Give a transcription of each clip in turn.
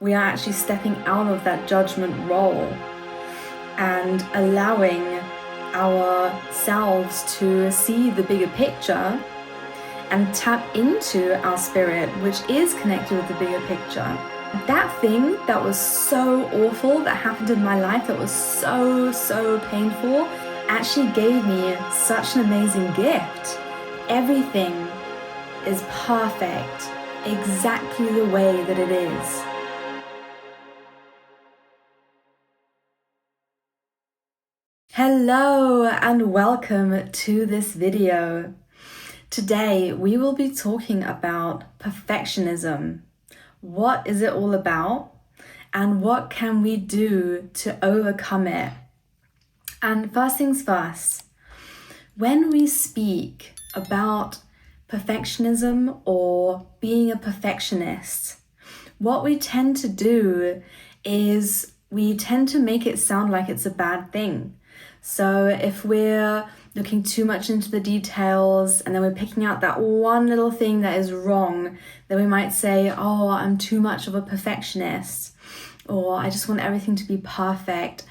we are actually stepping out of that judgment role and allowing ourselves to see the bigger picture and tap into our spirit, which is connected with the bigger picture. That thing that was so awful that happened in my life, that was so painful, actually gave me such an amazing gift. Everything is perfect, exactly the way that it is. Hello and welcome to this video. Today we will be talking about perfectionism. What is it all about? And what can we do to overcome it? And first things first, when we speak about perfectionism or being a perfectionist, what we tend to do is we tend to make it sound like it's a bad thing. So if we're looking too much into the details and then we're picking out that one little thing that is wrong, then we might say, oh, I'm too much of a perfectionist, or I just want everything to be perfect.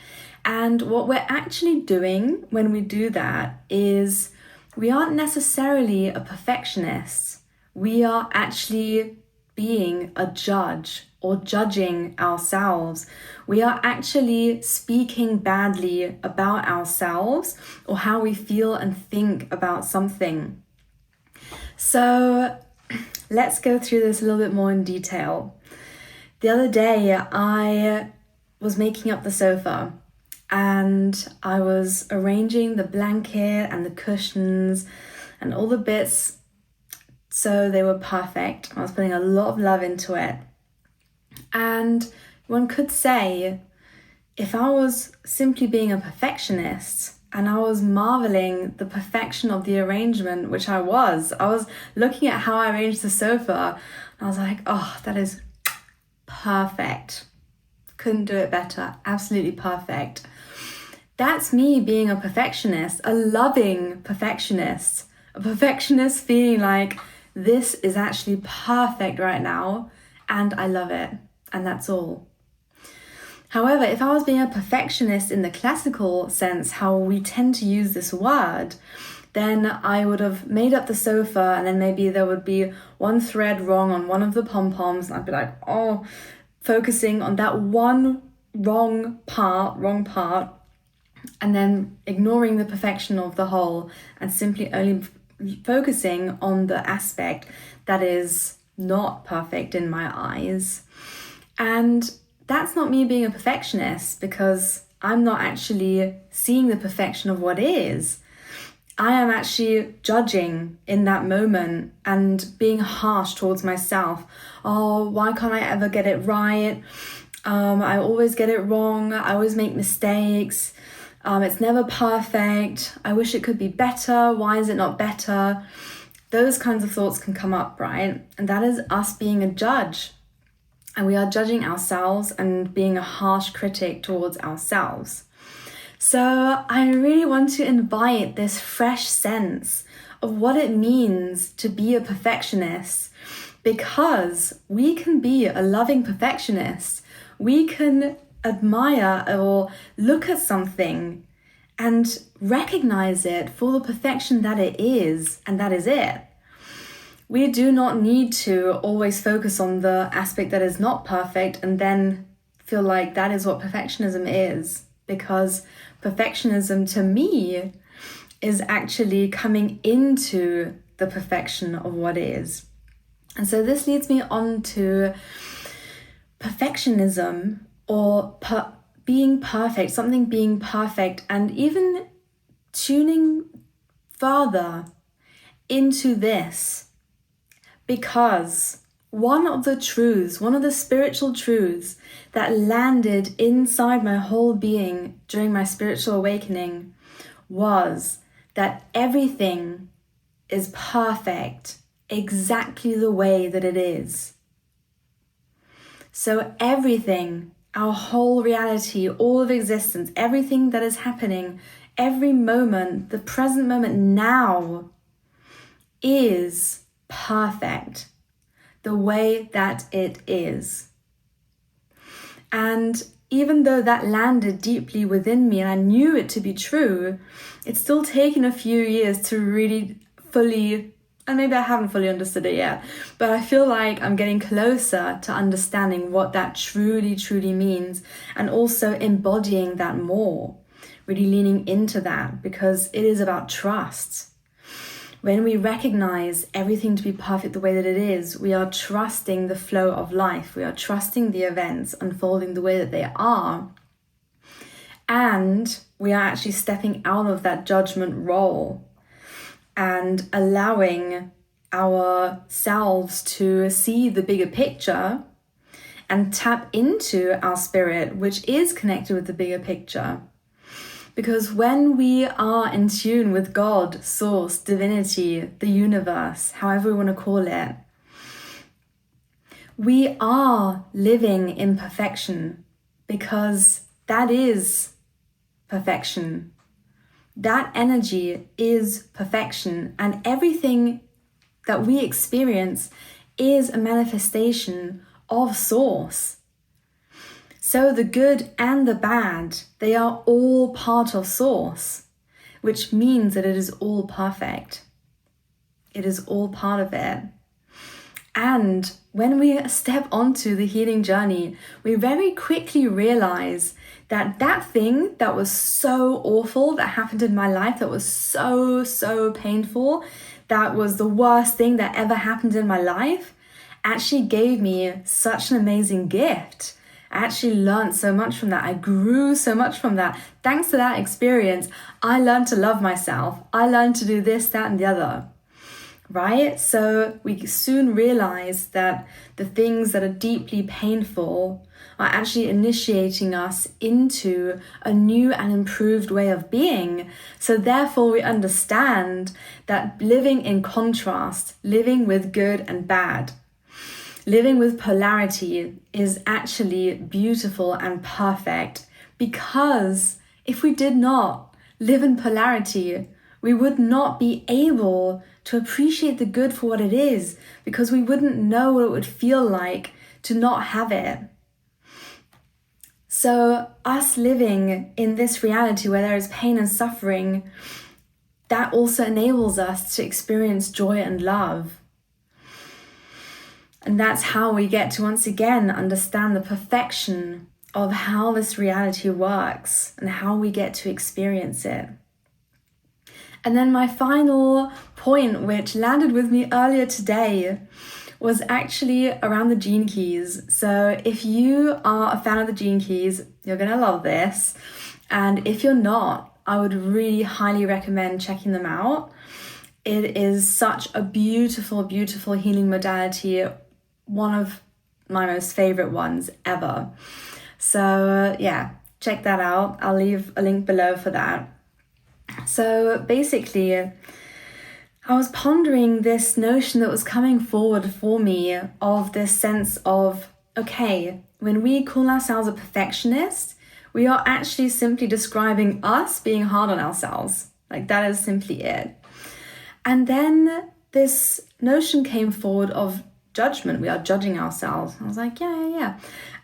And what we're actually doing when we do that is we aren't necessarily a perfectionist. We are actually being a judge or judging ourselves. We are actually speaking badly about ourselves or how we feel and think about something. So let's go through this a little bit more in detail. The other day I was making up the sofa and I was arranging the blanket and the cushions and all the bits so they were perfect. I was putting a lot of love into it. And one could say, if I was simply being a perfectionist and I was marveling the perfection of the arrangement, which I was looking at how I arranged the sofa and I was like, oh, that is perfect. Couldn't do it better. Absolutely perfect. That's me being a perfectionist, a loving perfectionist, a perfectionist feeling like this is actually perfect right now and I love it. And that's all. However, if I was being a perfectionist in the classical sense, how we tend to use this word, then I would have made up the sofa and then maybe there would be one thread wrong on one of the pom-poms and I'd be like, oh, focusing on that one wrong part, and then ignoring the perfection of the whole and simply only focusing on the aspect that is not perfect in my eyes. And that's not me being a perfectionist because I'm not actually seeing the perfection of what is. I am actually judging in that moment and being harsh towards myself. Oh, why can't I ever get it right? I always get it wrong. I always make mistakes. It's never perfect. I wish it could be better. Why is it not better? Those kinds of thoughts can come up, right? And that is us being a judge. And we are judging ourselves and being a harsh critic towards ourselves. So I really want to invite this fresh sense of what it means to be a perfectionist, because we can be a loving perfectionist. We can admire or look at something and recognize it for the perfection that it is, and that is it. We do not need to always focus on the aspect that is not perfect and then feel like that is what perfectionism is, because perfectionism to me is actually coming into the perfection of what is. And so this leads me on to perfectionism or being perfect, something being perfect, and even tuning further into this. Because one of the spiritual truths that landed inside my whole being during my spiritual awakening was that everything is perfect exactly the way that it is. So everything, our whole reality, all of existence, everything that is happening, every moment, the present moment now is perfect the way that it is. And even though that landed deeply within me and I knew it to be true, it's still taken a few years to really fully, and maybe I haven't fully understood it yet, but I feel like I'm getting closer to understanding what that truly, truly means, and also embodying that more, really leaning into that, because it is about trust. When we recognize everything to be perfect the way that it is, we are trusting the flow of life. We are trusting the events unfolding the way that they are. And we are actually stepping out of that judgment role and allowing ourselves to see the bigger picture and tap into our spirit, which is connected with the bigger picture. Because when we are in tune with God, Source, Divinity, the universe, however we want to call it, we are living in perfection, because that is perfection. That energy is perfection, and everything that we experience is a manifestation of Source. So the good and the bad, they are all part of Source, which means that it is all perfect. It is all part of it. And when we step onto the healing journey, we very quickly realize that that thing that was so awful that happened in my life, that was so painful, that was the worst thing that ever happened in my life, actually gave me such an amazing gift. I actually learned so much from that. I grew so much from that. Thanks to that experience, I learned to love myself. I learned to do this, that, and the other. Right? So we soon realize that the things that are deeply painful are actually initiating us into a new and improved way of being. So therefore we understand that living in contrast, living with good and bad, living with polarity is actually beautiful and perfect, because if we did not live in polarity, we would not be able to appreciate the good for what it is, because we wouldn't know what it would feel like to not have it. So us living in this reality where there is pain and suffering, that also enables us to experience joy and love. And that's how we get to once again understand the perfection of how this reality works and how we get to experience it. And then my final point, which landed with me earlier today, was actually around the gene keys. So if you are a fan of the gene keys, you're gonna love this. And if you're not, I would really highly recommend checking them out. It is such a beautiful, beautiful healing modality. One of my most favorite ones ever. So yeah, check that out. I'll leave a link below for that. So basically, I was pondering this notion that was coming forward for me of this sense of, okay, when we call ourselves a perfectionist, we are actually simply describing us being hard on ourselves. Like, that is simply it. And then this notion came forward of judgment. We are judging ourselves. I was like, yeah.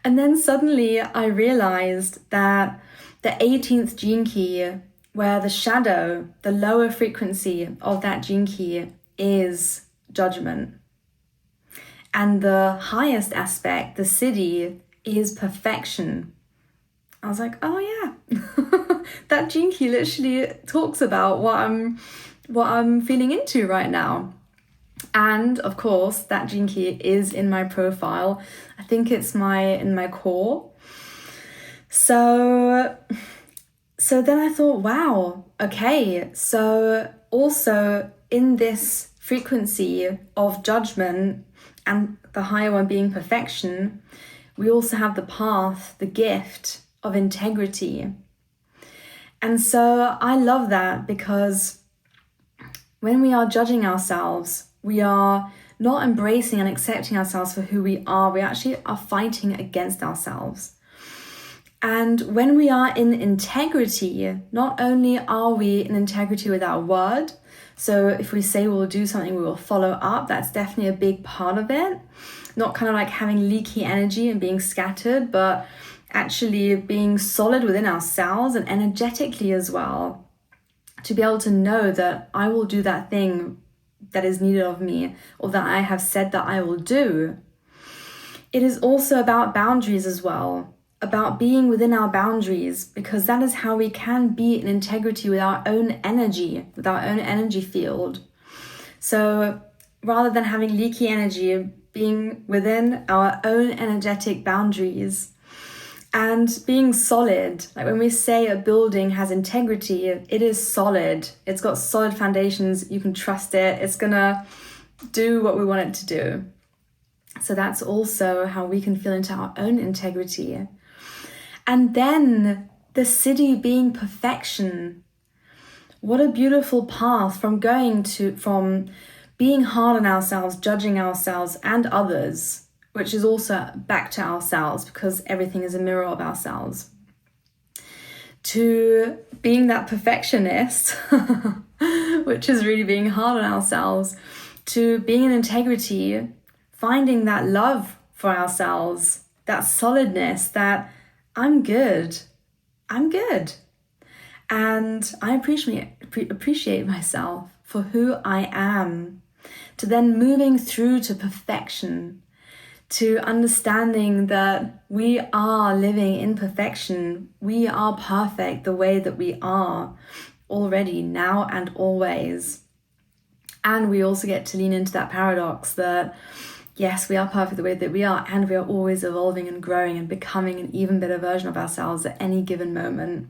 And then suddenly I realized that the 18th gene key, where the shadow, the lower frequency of that gene key is judgment. And the highest aspect, the siddhi, is perfection. I was like, oh yeah, that gene key literally talks about what I'm feeling into right now. And of course, that gene key is in my profile. I think it's in my core. So then I thought, wow, okay. So also in this frequency of judgment and the higher one being perfection, we also have the path, the gift of integrity. And so I love that, because when we are judging ourselves, we are not embracing and accepting ourselves for who we are. We actually are fighting against ourselves. And when we are in integrity, not only are we in integrity with our word, so if we say we'll do something, we will follow up. That's definitely a big part of it. Not kind of like having leaky energy and being scattered, but actually being solid within ourselves and energetically as well, to be able to know that I will do that thing that is needed of me, or that I have said that I will do. It is also about boundaries as well, about being within our boundaries, because that is how we can be in integrity with our own energy field. So rather than having leaky energy, being within our own energetic boundaries and being solid. Like when we say a building has integrity, it is solid. It's got solid foundations. You can trust it. It's gonna do what we want it to do. So that's also how we can feel into our own integrity. And then the city being perfection. What a beautiful path from being hard on ourselves, judging ourselves and others, which is also back to ourselves, because everything is a mirror of ourselves, to being that perfectionist, which is really being hard on ourselves, to being in integrity, finding that love for ourselves, that solidness, that I'm good. And I appreciate myself for who I am, to then moving through to perfection, to understanding that we are living in perfection. We are perfect the way that we are already, now and always. And we also get to lean into that paradox that, yes, we are perfect the way that we are, and we are always evolving and growing and becoming an even better version of ourselves at any given moment.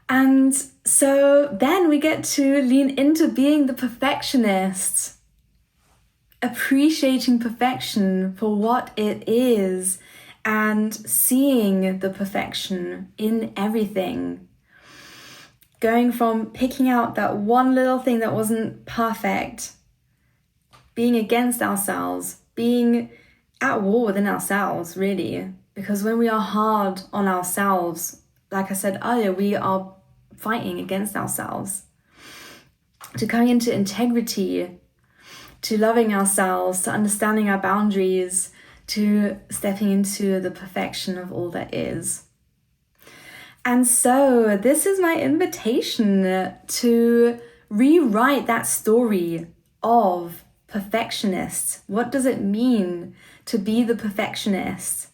And so then we get to lean into being the perfectionist, appreciating perfection for what it is and seeing the perfection in everything. Going from picking out that one little thing that wasn't perfect, being against ourselves, being at war within ourselves, really. Because when we are hard on ourselves, like I said earlier, we are fighting against ourselves. To coming into integrity, to loving ourselves, to understanding our boundaries, to stepping into the perfection of all that is. And so this is my invitation to rewrite that story of perfectionist. What does it mean to be the perfectionist?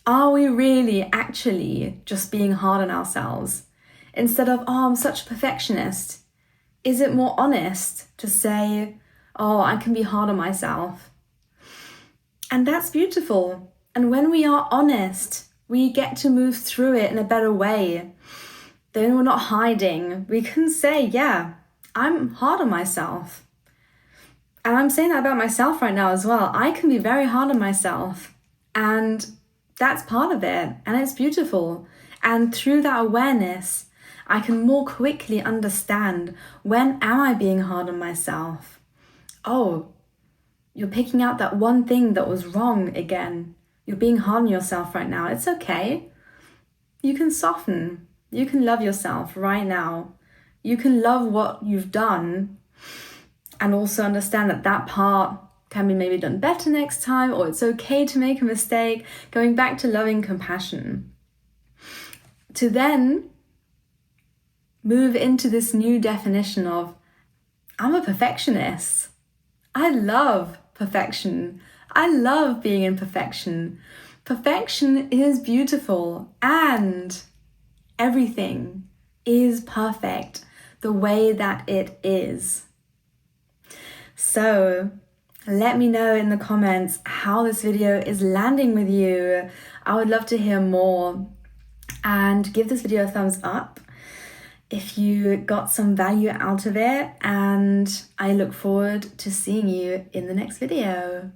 Are we really actually just being hard on ourselves? Instead of, oh, I'm such a perfectionist, is it more honest to say, oh, I can be hard on myself? And that's beautiful. And when we are honest, we get to move through it in a better way. Then we're not hiding. We can say, yeah, I'm hard on myself. And I'm saying that about myself right now as well. I can be very hard on myself. And that's part of it. And it's beautiful. And through that awareness, I can more quickly understand, when am I being hard on myself? Oh, you're picking out that one thing that was wrong again. You're being hard on yourself right now. It's okay. You can soften. You can love yourself right now. You can love what you've done, and also understand that that part can be maybe done better next time, or it's okay to make a mistake. Going back to loving compassion. To then move into this new definition of, I'm a perfectionist. I love perfection. I love being in perfection. Perfection is beautiful, and everything is perfect the way that it is. So let me know in the comments how this video is landing with you. I would love to hear more, and give this video a thumbs up if you got some value out of it, and I look forward to seeing you in the next video.